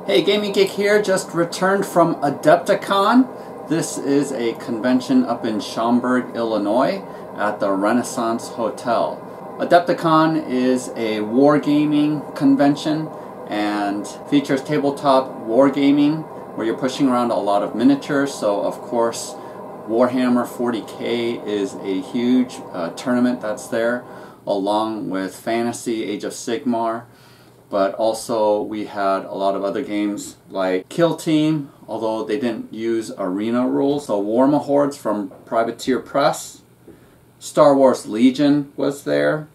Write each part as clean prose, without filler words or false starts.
Hey, Gaming Geek here, just returned from Adepticon. This is a convention up in Schaumburg, Illinois at the Renaissance Hotel. Adepticon is a wargaming convention and features tabletop wargaming where you're pushing around a lot of miniatures. So of course Warhammer 40K is a huge tournament that's there, along with Fantasy, Age of Sigmar. But also we had a lot of other games like Kill Team, although they didn't use arena rules. So War Mahordes from Privateer Press. Star Wars Legion was there.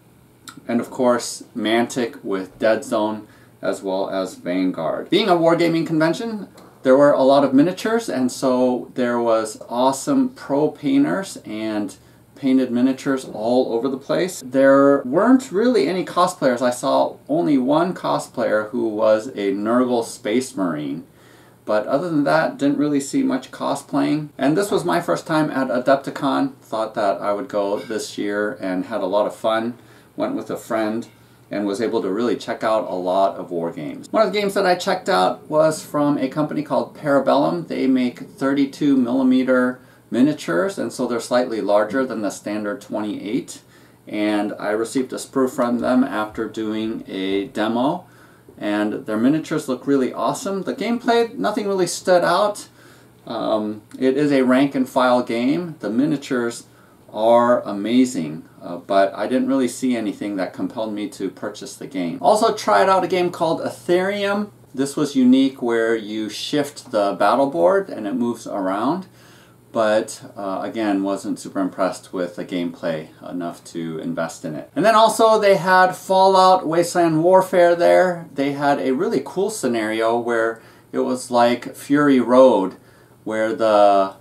And of course Mantic with Dead Zone, as well as Vanguard. Being a wargaming convention, there were a lot of miniatures, and so there was awesome pro painters and painted miniatures all over the place. There weren't really any cosplayers. I saw only one cosplayer who was a Nurgle Space Marine. But other than that, didn't really see much cosplaying. And this was my first time at Adepticon. Thought that I would go this year and had a lot of fun. Went with a friend and was able to really check out a lot of war games. One of the games that I checked out was from a company called Parabellum. They make 32mm miniatures, and so they're slightly larger than the standard 28. And I received a sprue from them after doing a demo, and their miniatures look really awesome. The gameplay, nothing really stood out. It is a rank and file game. The miniatures are amazing, but I didn't really see anything that compelled me to purchase the game. Also tried out a game called Ethereum. This was unique, where you shift the battle board and it moves around. But again, wasn't super impressed with the gameplay enough to invest in it. And then also they had Fallout Wasteland Warfare there. They had a really cool scenario where it was like Fury Road, where the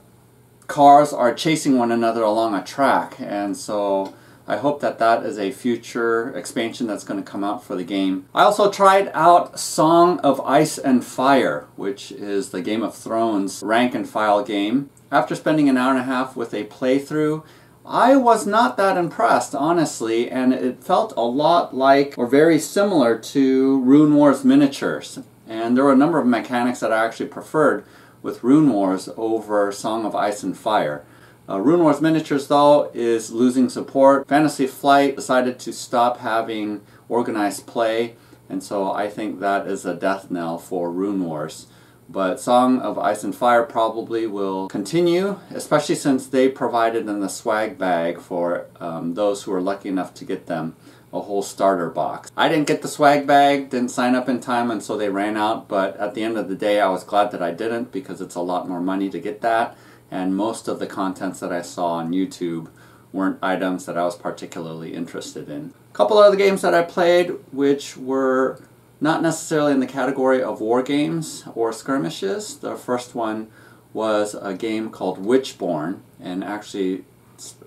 cars are chasing one another along a track. And so I hope that that is a future expansion that's going to come out for the game. I also tried out Song of Ice and Fire, which is the Game of Thrones rank and file game. After spending an hour and a half with a playthrough, I was not that impressed, honestly, and it felt a lot like, or very similar to, Rune Wars miniatures. And there were a number of mechanics that I actually preferred with Rune Wars over Song of Ice and Fire. Rune Wars miniatures, though, is losing support. Fantasy Flight decided to stop having organized play, and so I think that is a death knell for Rune Wars. But Song of Ice and Fire probably will continue, especially since they provided in the swag bag for those who were lucky enough to get them a whole starter box. I didn't get the swag bag, didn't sign up in time, and so they ran out, but at the end of the day I was glad that I didn't, because it's a lot more money to get that, and most of the contents that I saw on YouTube weren't items that I was particularly interested in. A couple other games that I played which were not necessarily in the category of war games or skirmishes. The first one was a game called Witchborn, and actually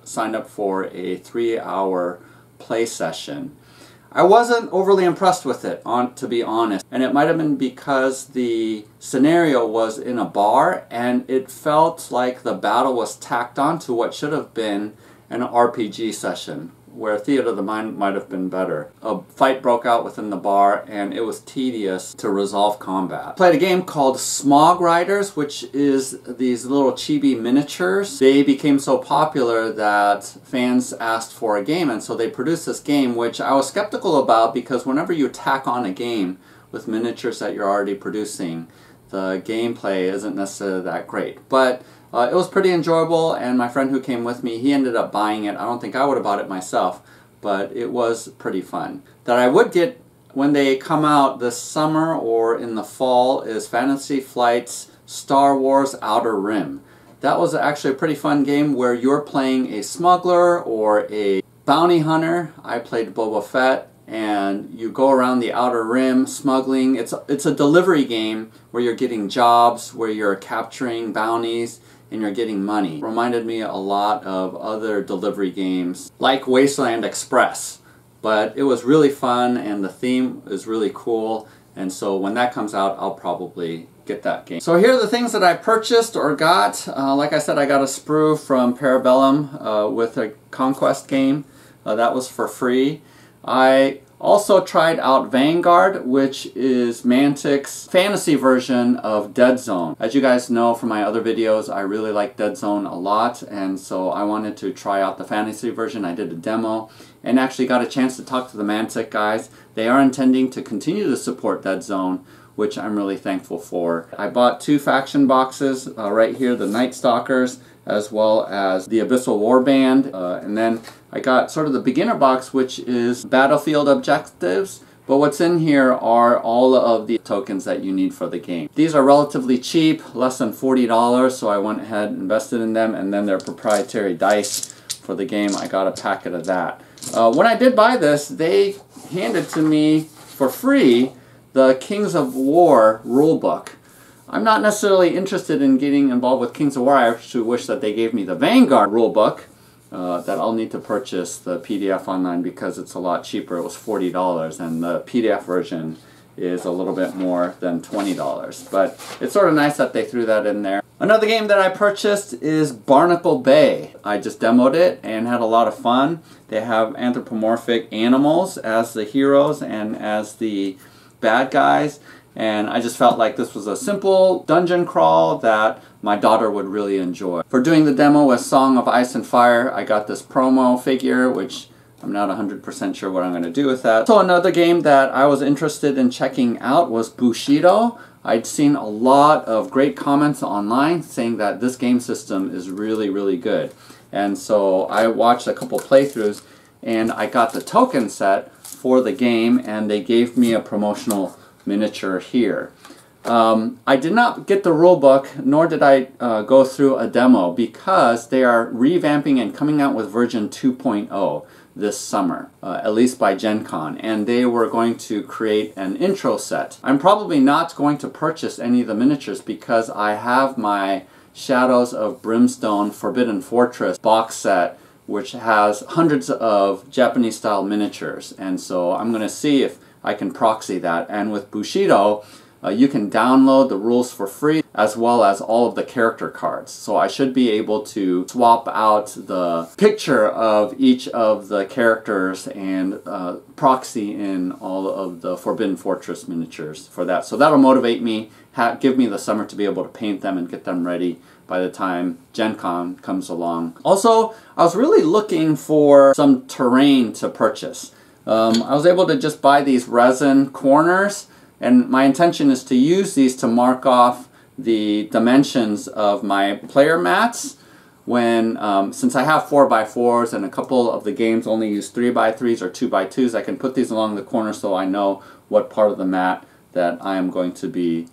signed up for a 3-hour play session. I wasn't overly impressed with it, to be honest, and it might have been because the scenario was in a bar and it felt like the battle was tacked on to what should have been an RPG session, where Theater of the Mind might have been better. A fight broke out within the bar and it was tedious to resolve combat. Played a game called Smog Riders, which is these little chibi miniatures. They became so popular that fans asked for a game, and so they produced this game, which I was skeptical about, because whenever you tack on a game with miniatures that you're already producing, the gameplay isn't necessarily that great. But it was pretty enjoyable, and my friend who came with me, he ended up buying it. I don't think I would have bought it myself, but it was pretty fun. That I would get when they come out this summer or in the fall is Fantasy Flight's Star Wars Outer Rim. That was actually a pretty fun game where you're playing a smuggler or a bounty hunter. I played Boba Fett, and you go around the Outer Rim smuggling. It's a delivery game where you're getting jobs, where you're capturing bounties, and you're getting money. Reminded me a lot of other delivery games like Wasteland Express. But it was really fun, and the theme is really cool, and so when that comes out I'll probably get that game. So here are the things that I purchased or got. Like I said, I got a sprue from Parabellum with a Conquest game. That was for free. I Also tried out Vanguard, which is Mantic's fantasy version of Dead Zone. As you guys know from my other videos, I really like Dead Zone a lot, and so I wanted to try out the fantasy version. I did a demo and actually got a chance to talk to the Mantic guys. They are intending to continue to support Dead Zone, which I'm really thankful for. I bought 2 faction boxes right here, the Night Stalkers, as well as the Abyssal Warband, and then I got sort of the beginner box, which is battlefield objectives, but what's in here are all of the tokens that you need for the game. These are relatively cheap, less than $40, so I went ahead and invested in them, and then their proprietary dice for the game, I got a packet of that. When I did buy this, they handed to me for free the Kings of War rulebook. I'm not necessarily interested in getting involved with Kings of War. I actually wish that they gave me the Vanguard rulebook that I'll need to purchase the PDF online because it's a lot cheaper. It was $40, and the PDF version is a little bit more than $20. But it's sort of nice that they threw that in there. Another game that I purchased is Barnacle Bay. I just demoed it and had a lot of fun. They have anthropomorphic animals as the heroes and as the bad guys. And I just felt like this was a simple dungeon crawl that my daughter would really enjoy. For doing the demo with Song of Ice and Fire, I got this promo figure, which I'm not 100% sure what I'm going to do with that. So another game that I was interested in checking out was Bushido. I'd seen a lot of great comments online saying that this game system is really, really good. And so I watched a couple playthroughs and I got the token set for the game, and they gave me a promotional miniature here. I did not get the rulebook, nor did I go through a demo, because they are revamping and coming out with version 2.0 this summer, at least by Gen Con, and they were going to create an intro set. I'm probably not going to purchase any of the miniatures because I have my Shadows of Brimstone Forbidden Fortress box set, which has hundreds of Japanese style miniatures, and so I'm going to see if I can proxy that. And with Bushido, you can download the rules for free as well as all of the character cards. So I should be able to swap out the picture of each of the characters and proxy in all of the Forbidden Fortress miniatures for that. So that'll motivate me, give me the summer to be able to paint them and get them ready by the time Gen Con comes along. Also, I was really looking for some terrain to purchase. I was able to just buy these resin corners, and my intention is to use these to mark off the dimensions of my player mats when, since I have 4x4s and a couple of the games only use 3x3s or 2x2s, I can put these along the corner so I know what part of the mat that I am going to be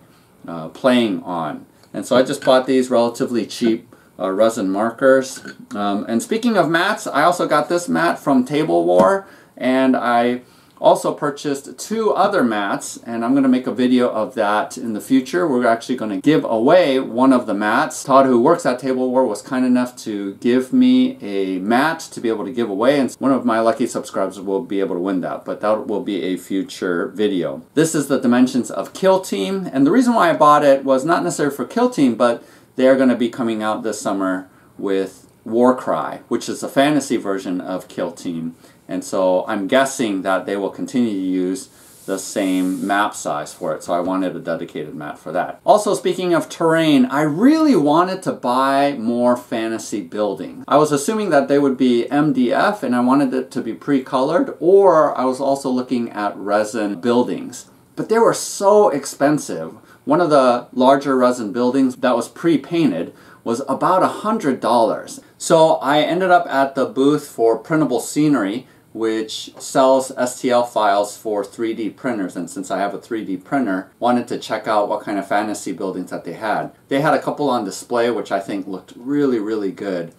playing on. And so I just bought these relatively cheap resin markers. And speaking of mats, I also got this mat from Table War, and I also purchased 2 other mats, and I'm going to make a video of that in the future. We're actually going to give away one of the mats. Todd, who works at Table War, was kind enough to give me a mat to be able to give away, and one of my lucky subscribers will be able to win that, but that will be a future video. This is the dimensions of Kill Team, and the reason why I bought it was not necessarily for Kill Team, but they're going to be coming out this summer with Warcry, which is a fantasy version of Kill Team. And so I'm guessing that they will continue to use the same map size for it. So I wanted a dedicated map for that. Also, speaking of terrain, I really wanted to buy more fantasy buildings. I was assuming that they would be MDF, and I wanted it to be pre-colored, or I was also looking at resin buildings. But they were so expensive. One of the larger resin buildings that was pre-painted was about $100. So I ended up at the booth for Printable Scenery, which sells STL files for 3D printers, and since I have a 3D printer, wanted to check out what kind of fantasy buildings that they had. They had a couple on display which I think looked really, really good.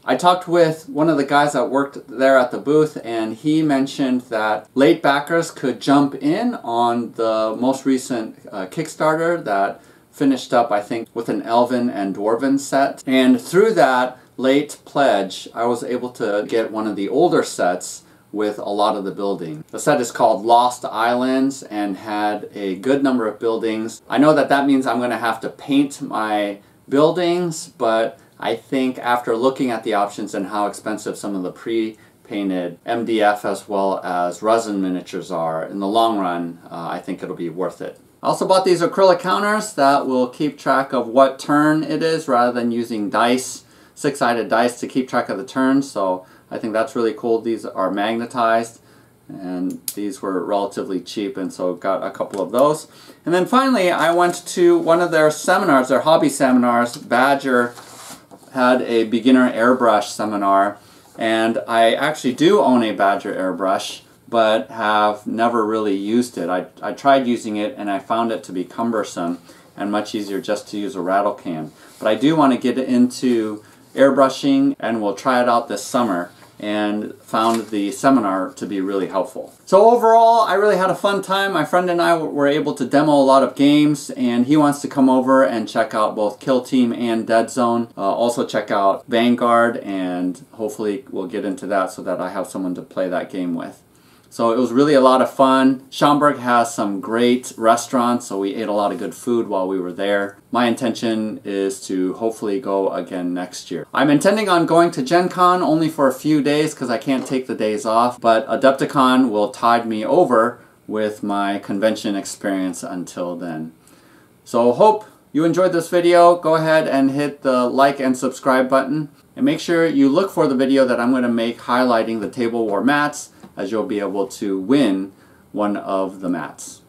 I talked with one of the guys that worked there at the booth, and he mentioned that late backers could jump in on the most recent Kickstarter that finished up, I think, with an Elven and Dwarven set. And through that late pledge, I was able to get one of the older sets with a lot of the building. The set is called Lost Islands and had a good number of buildings. I know that that means I'm going to have to paint my buildings, but I think after looking at the options and how expensive some of the pre-painted painted MDF as well as resin miniatures are. In the long run, I think it'll be worth it. I also bought these acrylic counters that will keep track of what turn it is rather than using dice, six-sided dice to keep track of the turns. So I think that's really cool. These are magnetized and these were relatively cheap, and so got a couple of those. And then finally I went to one of their seminars, their hobby seminars. Badger had a beginner airbrush seminar, and I actually do own a Badger airbrush, but have never really used it. I tried using it and I found it to be cumbersome and much easier just to use a rattle can. But I do want to get into airbrushing and we'll try it out this summer, and found the seminar to be really helpful. So overall, I really had a fun time. My friend and I were able to demo a lot of games, and he wants to come over and check out both Kill Team and Dead Zone. Also check out Vanguard, and hopefully we'll get into that so that I have someone to play that game with. So it was really a lot of fun. Schaumburg has some great restaurants, so we ate a lot of good food while we were there. My intention is to hopefully go again next year. I'm intending on going to Gen Con only for a few days because I can't take the days off, but Adepticon will tide me over with my convention experience until then. So hope you enjoyed this video. Go ahead and hit the like and subscribe button, and make sure you look for the video that I'm going to make highlighting the Table War mats, as you'll be able to win one of the mats.